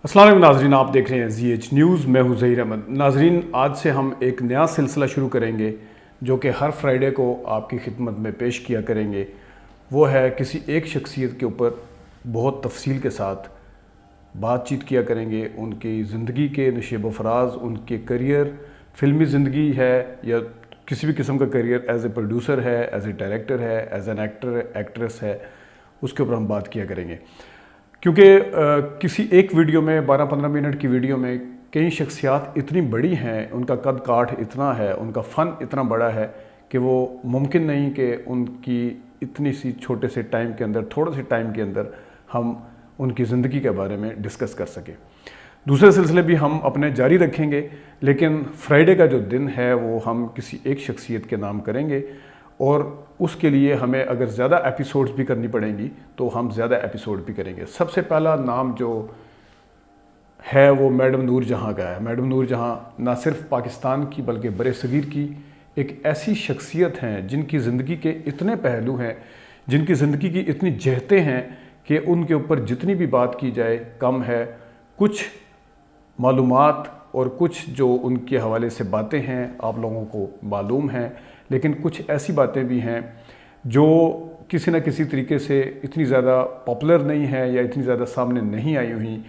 अस्सलाम वालेकुम नाजरीन, आप देख रहे हैं ZH न्यूज़। मैं हूं ज़हीर अहमद। नाजरीन, आज से हम एक नया सिलसिला शुरू करेंगे जो कि हर फ्राइडे को आपकी खिदमत में पेश किया करेंगे। वो है किसी एक शख्सियत के ऊपर बहुत तफसील के साथ बातचीत किया करेंगे, उनकी ज़िंदगी के नशेब फराज, उनके करियर, फ़िल्मी ज़िंदगी है या किसी भी किस्म का करियर, एज ए प्रोड्यूसर है, एज ए डायरेक्टर है, एज एन एक्टर एक्ट्रेस है, उसके ऊपर हम बात किया करेंगे। क्योंकि किसी एक वीडियो में 12-15 मिनट की वीडियो में कई शख्सियात इतनी बड़ी हैं, उनका कद काठ इतना है, उनका फ़न इतना बड़ा है कि वो मुमकिन नहीं कि उनकी इतनी सी छोटे से टाइम के अंदर, थोड़े से टाइम के अंदर हम उनकी ज़िंदगी के बारे में डिस्कस कर सकें। दूसरे सिलसिले भी हम अपने जारी रखेंगे, लेकिन फ्राइडे का जो दिन है वो हम किसी एक शख्सियत के नाम करेंगे और उसके लिए हमें अगर ज़्यादा एपिसोड्स भी करनी पड़ेंगी तो हम ज़्यादा एपिसोड भी करेंगे। सबसे पहला नाम जो है वो मैडम नूर जहाँ का है। मैडम नूर जहाँ ना सिर्फ पाकिस्तान की बल्कि बरे सगीर की एक ऐसी शख्सियत हैं जिनकी ज़िंदगी के इतने पहलू हैं, जिनकी ज़िंदगी की इतनी जहतें हैं कि उनके ऊपर जितनी भी बात की जाए कम है। कुछ मालूमात और कुछ जो उनके हवाले से बातें हैं आप लोगों को मालूम हैं, लेकिन कुछ ऐसी बातें भी हैं जो किसी न किसी तरीके से इतनी ज़्यादा पॉपुलर नहीं है या इतनी ज़्यादा सामने नहीं आई हुई।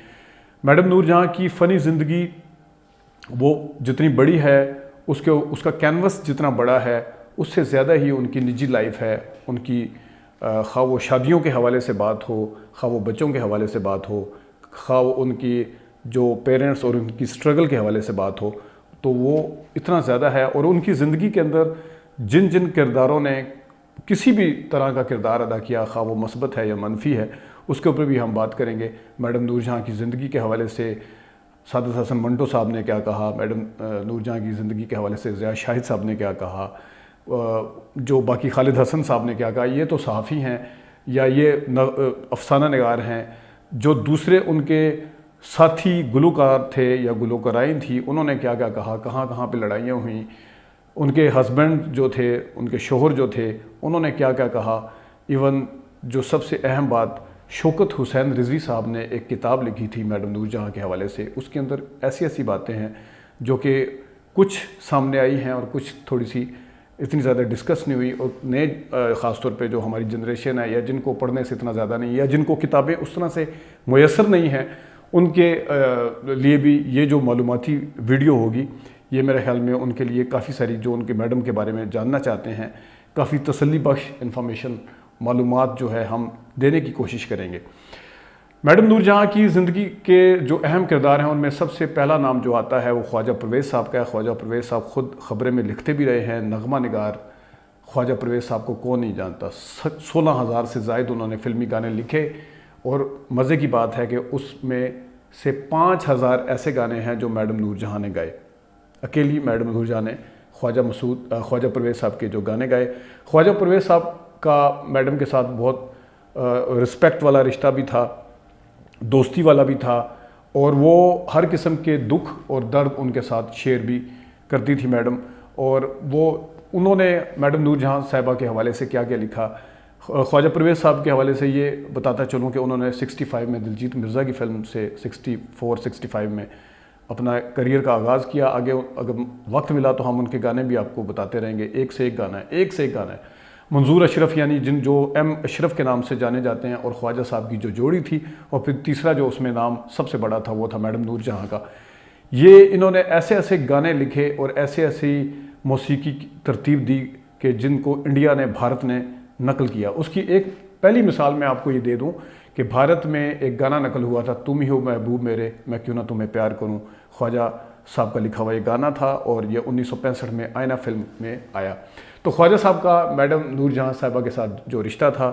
मैडम नूर जहाँ की फ़नी ज़िंदगी वो जितनी बड़ी है, उसका कैनवस जितना बड़ा है, उससे ज़्यादा ही उनकी निजी लाइफ है। उनकी खा वो शादियों के हवाले से बात हो, खा वो बच्चों के हवाले से बात हो, खा वो उनकी जो पेरेंट्स और उनकी स्ट्रगल के हवाले से बात हो, तो वो इतना ज़्यादा है। और उनकी ज़िंदगी के अंदर जिन जिन किरदारों ने किसी भी तरह का किरदार अदा किया, खा वो मस्बत है या मनफी है, उसके ऊपर भी हम बात करेंगे। मैडम नूर जहाँ की ज़िंदगी के हवाले से सादत हसन मंटो साहब ने क्या कहा, मैडम नूर जहाँ की ज़िंदगी के हवाले से ज़िया शाहिद साहब ने क्या कहा, जो बाकी खालिद हसन साहब ने क्या कहा। ये तो सहाफ़ी हैं या ये अफसाना निगार हैं। जो दूसरे उनके साथी गुलकार थे या गुलकाराइन थी, उन्होंने क्या क्या कहा, कहाँ कहाँ पे लड़ाइयाँ हुई। उनके हस्बैंड जो थे, उनके शोहर जो थे, उन्होंने क्या क्या कहा। इवन जो सबसे अहम बात, शौकत हुसैन रिजवी साहब ने एक किताब लिखी थी मैडम नूर जहाँ के हवाले से, उसके अंदर ऐसी ऐसी बातें हैं जो कि कुछ सामने आई हैं और कुछ थोड़ी सी इतनी ज़्यादा डिस्कस नहीं हुई। और नए ख़ास तौर पे जो हमारी जनरेशन है या जिनको पढ़ने से इतना ज़्यादा नहीं, या जिनको किताबें उस तरह से मुयसर नहीं हैं, उनके लिए भी ये जो मालूमाती वीडियो होगी, ये मेरे ख्याल में उनके लिए काफ़ी सारी, जो उनके मैडम के बारे में जानना चाहते हैं, काफ़ी तसल्ली बख्श इन्फॉर्मेशन, मालूमात जो है हम देने की कोशिश करेंगे। मैडम नूर जहाँ की ज़िंदगी के जो अहम किरदार हैं उनमें सबसे पहला नाम जो आता है वो ख्वाजा परवेज़ साहब का है। ख्वाजा परवेज़ साहब ख़ुद ख़बरें में लिखते भी रहे हैं, नगमा निगार। ख्वाजा परवेज़ साहब को कौन नहीं जानता। 16,000 से ज़ायद उन्होंने फ़िल्मी गाने लिखे और मज़े की बात है कि उसमें से 5,000 ऐसे गाने हैं जो मैडम नूर जहाँ ने गाए। अकेली मैडम नूर जहाँ ने ख्वाजा परवेज़ साहब के जो गाने गाए। ख्वाजा परवेज़ साहब का मैडम के साथ बहुत रिस्पेक्ट वाला रिश्ता भी था, दोस्ती वाला भी था, और वो हर किस्म के दुख और दर्द उनके साथ शेयर भी करती थी मैडम। और उन्होंने मैडम नूर जहाँ साहिबा के हवाले से क्या क्या लिखा। ख्वाजा परवेज़ साहब के हवाले से ये बताता चलूँ कि उन्होंने 65 में दिलजीत मिर्ज़ा की फ़िल्म से 64-65 में अपना करियर का आगाज़ किया। आगे अगर वक्त मिला तो हम उनके गाने भी आपको बताते रहेंगे। एक से एक गाना है, एक से एक गाना है। मंजूर अशरफ यानी जो एम अशरफ के नाम से जाने जाते हैं, और ख्वाजा साहब की जो जोड़ी थी, और फिर तीसरा जो उसमें नाम सबसे बड़ा था वो था मैडम नूर जहाँ का। ये इन्होंने ऐसे ऐसे गाने लिखे और ऐसे ऐसी मौसीकी की तरतीब दी कि जिनको इंडिया ने, भारत ने नकल किया। उसकी एक पहली मिसाल मैं आपको ये दे दूं कि भारत में एक गाना नकल हुआ था, तुम ही हो महबूब मेरे, मैं क्यों ना तुम्हें प्यार करूं। ख्वाजा साहब का लिखा हुआ ये गाना था और ये 1965 में आईना फिल्म में आया। तो ख्वाजा साहब का मैडम नूर जहाँ साहिबा के साथ जो रिश्ता था,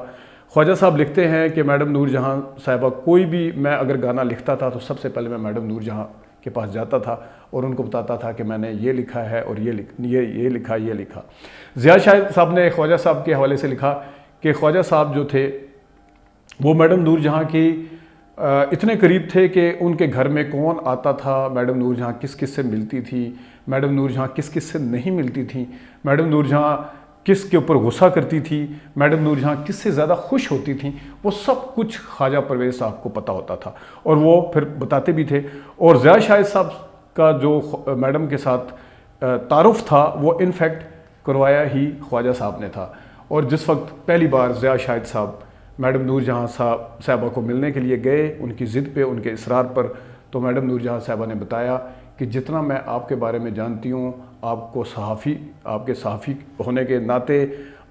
ख्वाजा साहब लिखते हैं कि मैडम नूर जहाँ साहिबा, कोई भी मैं अगर गाना लिखता था तो सबसे पहले मैं मैडम नूर जहाँ के पास जाता था और उनको बताता था कि मैंने ये लिखा है और ये लिखा। ज़िया शाहिद साहब ने ख्वाजा साहब के हवाले से लिखा कि ख्वाजा साहब जो थे वो मैडम नूर जहाँ की इतने करीब थे कि उनके घर में कौन आता था, मैडम नूर जहाँ किस किस से मिलती थी, मैडम नूर जहाँ किस किस से नहीं मिलती थी, मैडम नूर जहाँ किस के ऊपर गुस्सा करती थी, मैडम नूर जहाँ किस से ज़्यादा खुश होती थी, वो सब कुछ ख्वाजा परवेज़ साहब को पता होता था और वो फिर बताते भी थे। और ज़िया शाहिद साहब का जो मैडम के साथ तारुफ था वो इनफैक्ट करवाया ही ख्वाजा साहब ने था। और जिस वक्त पहली बार ज़िया शाहिद साहब मैडम नूर जहाँ साहबा को मिलने के लिए गए, उनकी ज़िद पे, उनके इसरार पर, तो मैडम नूर जहाँ साहबा ने बताया कि जितना मैं आपके बारे में जानती हूँ, आपको आपके सहाफ़ी होने के नाते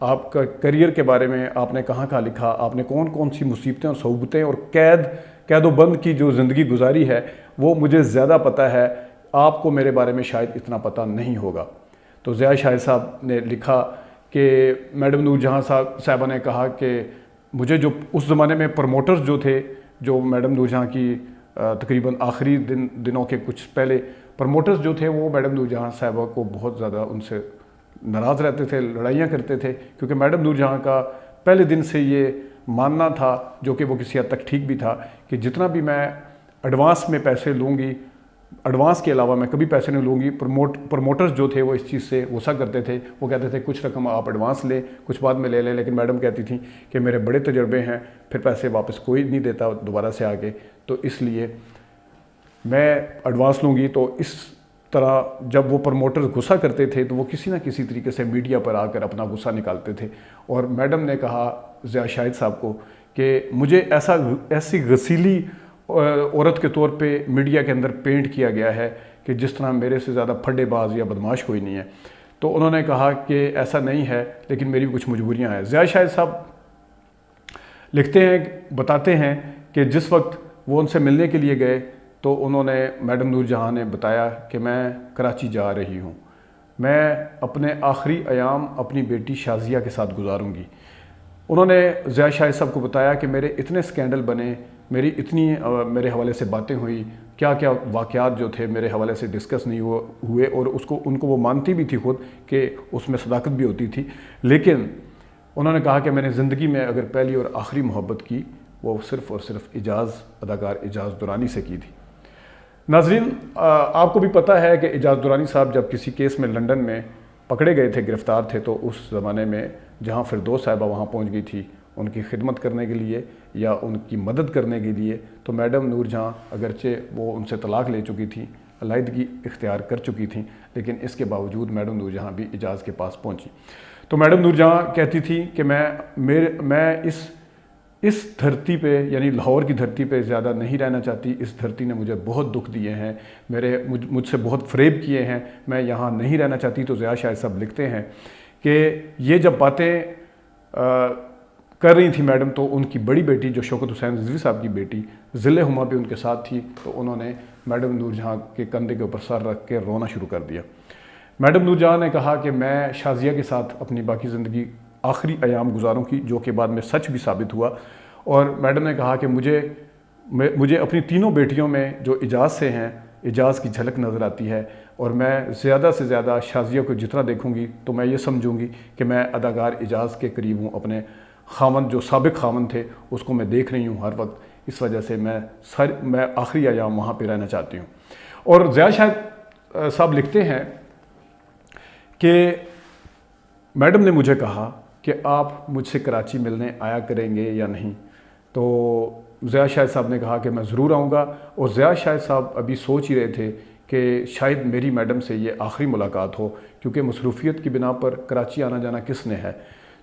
आपका करियर के बारे में आपने कहाँ कहाँ लिखा, आपने कौन कौन सी मुसीबतें और सहुबतें और कैद व बंद की जो ज़िंदगी गुजारी है वो मुझे ज़्यादा पता है, आपको मेरे बारे में शायद इतना पता नहीं होगा। तो ज़िया शाहिद साहब ने लिखा कि मैडम नूर जहाँ साहबा ने कहा कि मुझे जो उस ज़माने में प्रमोटर्स जो थे, जो मैडम नूर जहाँ की तकरीबन आखिरी दिनों के कुछ पहले प्रमोटर्स जो थे, वो मैडम नूर जहाँ साहबा को बहुत ज़्यादा उनसे नाराज़ रहते थे, लड़ाइयाँ करते थे, क्योंकि मैडम नूर जहाँ का पहले दिन से ये मानना था, जो कि वो किसी हद तक ठीक भी था, कि जितना भी मैं एडवांस में पैसे लूँगी, एडवांस के अलावा मैं कभी पैसे नहीं लूँगी। प्रमोटर्स जो थे वो इस चीज़ से गुस्सा करते थे, वो कहते थे कुछ रकम आप एडवांस लें, कुछ बाद में ले लें, लेकिन मैडम कहती थी कि मेरे बड़े तजर्बे हैं, फिर पैसे वापस कोई नहीं देता दोबारा से आके, तो इसलिए मैं एडवांस लूँगी। तो इस तरह जब वो प्रमोटर्स गुस्सा करते थे तो वो किसी ना किसी तरीके से मीडिया पर आकर अपना गुस्सा निकालते थे। और मैडम ने कहा ज़िया शाहिद साहब को कि मुझे ऐसी गसीली औरत के तौर पे मीडिया के अंदर पेंट किया गया है कि जिस तरह मेरे से ज़्यादा फड्डेबाज या बदमाश कोई नहीं है। तो उन्होंने कहा कि ऐसा नहीं है, लेकिन मेरी भी कुछ मजबूरियां हैं। ज़िया शाहिद साहब लिखते हैं, बताते हैं कि जिस वक्त वो उनसे मिलने के लिए गए तो उन्होंने मैडम नूर जहाँ ने बताया कि मैं कराची जा रही हूँ, मैं अपने आखिरी अयाम अपनी बेटी शाज़िया के साथ गुजारूँगी। उन्होंने ज़िया शाहिद साहब को बताया कि मेरे इतने स्कैंडल बने, मेरी इतनी मेरे हवाले से बातें हुई, क्या क्या वाक़यात जो थे मेरे हवाले से डिस्कस नहीं हुए, और उनको वो मानती भी थी खुद कि उसमें सदाकत भी होती थी। लेकिन उन्होंने कहा कि मैंने ज़िंदगी में अगर पहली और आखिरी मोहब्बत की वो सिर्फ़ और सिर्फ अदाकार एजाज़ दुरानी से की थी। नाज़रीन, आपको भी पता है कि एजाज़ दुरानी साहब जब किसी केस में लंदन में पकड़े गए थे, गिरफ़्तार थे, तो उस ज़माने में जहाँ फिरदौस साहिबा वहाँ पहुँच गई थी उनकी खिदमत करने के लिए या उनकी मदद करने के लिए, तो मैडम नूर जहाँ अगरचे वो उनसे तलाक़ ले चुकी थी, अलहदगी इख्तियार कर चुकी थी, लेकिन इसके बावजूद मैडम नूर जहाँ भी एजाज़ के पास पहुँची। तो मैडम नूर जहाँ कहती थी कि मैं इस धरती पे, यानी लाहौर की धरती पे ज़्यादा नहीं रहना चाहती, इस धरती ने मुझे बहुत दुख दिए हैं, मुझसे बहुत फ़रेब किए हैं, मैं यहाँ नहीं रहना चाहती। तो ज़िया शाहिद साहब लिखते हैं कि ये जब बातें कर रही थी मैडम, तो उनकी बड़ी बेटी जो शौकत हुसैन रिजवी साहब की बेटी ज़िले हुमा भी उनके साथ थी, तो उन्होंने मैडम नूर जहाँ के कंधे के ऊपर सर रख के रोना शुरू कर दिया। मैडम नूर जहाँ ने कहा कि मैं शाज़िया के साथ अपनी बाकी ज़िंदगी आखिरी अयाम गुजारूँ, जो कि बाद में सच भी साबित हुआ। और मैडम ने कहा कि मुझे अपनी तीनों बेटियों में जो एजाज़ से हैं, एजाज़ की झलक नज़र आती है, और मैं ज़्यादा से ज़्यादा शाज़िया को जितना देखूँगी तो मैं ये समझूँगी कि मैं अदाकार एजाज़ के करीब हूँ, अपने खामन जो साबिक खामन थे उसको मैं देख रही हूँ हर वक्त, इस वजह से मैं आखिरी अयाम वहाँ पे रहना चाहती हूँ। और ज़िया शाहिद साहब लिखते हैं कि मैडम ने मुझे कहा कि आप मुझसे कराची मिलने आया करेंगे या नहीं, तो ज़िया शाहिद साहब ने कहा कि मैं ज़रूर आऊँगा। और ज़िया शाहिद साहब अभी सोच ही रहे थे कि शायद मेरी मैडम से ये आखिरी मुलाकात हो, क्योंकि मसरूफ़ियत की बिना पर कराची आना जाना किसने है।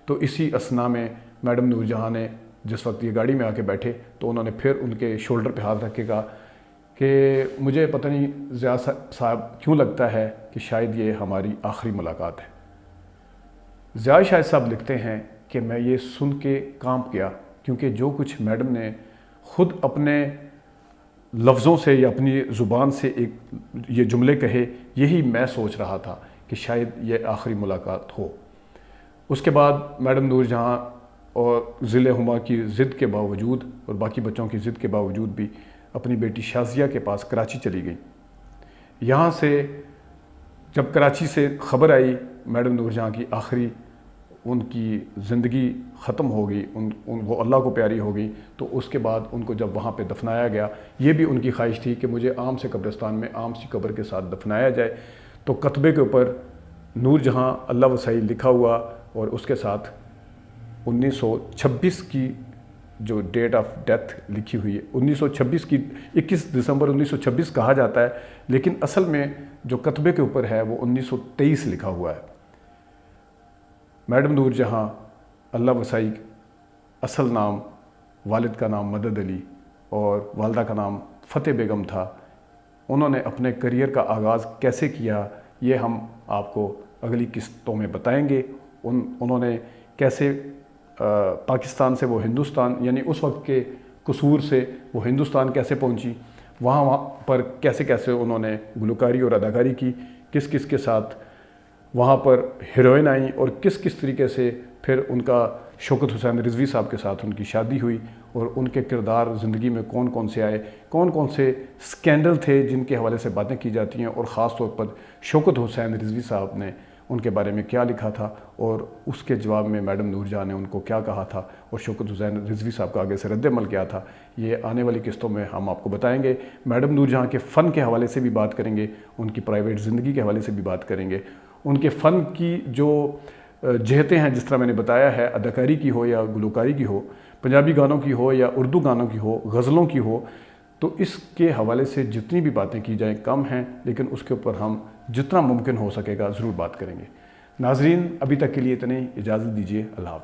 तो इसी असना में मैडम नूर जहाँ ने जिस वक्त ये गाड़ी में आके बैठे, तो उन्होंने फिर उनके शोल्डर पे हाथ रख के कहा कि मुझे पता नहीं ज़िया साहब क्यों लगता है कि शायद ये हमारी आखिरी मुलाकात है। ज़िया शाहिद साहब लिखते हैं कि मैं ये सुन के कांप गया, क्योंकि जो कुछ मैडम ने ख़ुद अपने लफ्ज़ों से या अपनी ज़ुबान से ये जुमले कहे, यही मैं सोच रहा था कि शायद ये आखिरी मुलाकात हो। उसके बाद मैडम नूर जहाँ और ज़िले हुमा की ज़िद के बावजूद और बाकी बच्चों की ज़िद के बावजूद भी अपनी बेटी शाज़िया के पास कराची चली गई। यहाँ से जब कराची से ख़बर आई मैडम नूर जहाँ की आखिरी उनकी ज़िंदगी ख़त्म हो गई, वो अल्लाह को प्यारी हो गई, तो उसके बाद उनको जब वहाँ पे दफनाया गया, ये भी उनकी ख्वाहिश थी कि मुझे आम से कब्रिस्तान में आम सी कब्र के साथ दफनाया जाए। तो कतबे के ऊपर नूर जहाँ अल्लाह वसाई लिखा हुआ اور اس کے ساتھ 1926 کی جو ڈیٹ آف ڈیتھ لکھی ہوئی ہے 1926 کی 21 دسمبر 1926 کہا جاتا ہے، لیکن اصل میں جو کتبے کے اوپر ہے وہ 1923 لکھا ہوا ہے۔ میڈم نور جہاں اللہ وسائی اصل نام، والد کا نام مدد علی اور والدہ کا نام فتح بیگم تھا، انہوں نے اپنے کریئر کا آغاز کیسے کیا یہ ہم آپ کو اگلی قسطوں میں بتائیں گے۔ انہوں نے کیسے پاکستان سے وہ ہندوستان، یعنی اس وقت کے قصور سے وہ ہندوستان کیسے پہنچی، وہاں پر کیسے کیسے انہوں نے گلوکاری اور اداکاری کی، کس کس کے ساتھ وہاں پر ہیروئن آئیں، اور کس کس طریقے سے پھر ان کا شوکت حسین رضوی صاحب کے ساتھ ان کی شادی ہوئی، اور ان کے کردار زندگی میں کون کون سے آئے، کون کون سے سکینڈل تھے جن کے حوالے سے باتیں کی جاتی ہیں، اور خاص طور پر شوکت حسین رضوی صاحب نے ان کے بارے میں کیا لکھا تھا، اور اس کے جواب میں میڈم نور جہاں نے ان کو کیا کہا تھا، اور شوکت حسین رضوی صاحب کا آگے سے رد عمل کیا تھا، یہ آنے والی قسطوں میں ہم آپ کو بتائیں گے۔ میڈم نور جہاں کے فن کے حوالے سے بھی بات کریں گے، ان کی پرائیویٹ زندگی کے حوالے سے بھی بات کریں گے، ان کے فن کی جو جہتیں ہیں، جس طرح میں نے بتایا ہے، اداکاری کی ہو یا گلوکاری کی ہو، پنجابی گانوں کی ہو یا اردو گانوں کی ہو، غزلوں کی ہو، تو اس کے حوالے سے جتنی بھی باتیں کی جائیں کم ہیں، لیکن اس کے اوپر ہم جتنا ممکن ہو سکے گا ضرور بات کریں گے۔ ناظرین، ابھی تک کے لیے اتنے، اجازت دیجیے، اللہ حافظ۔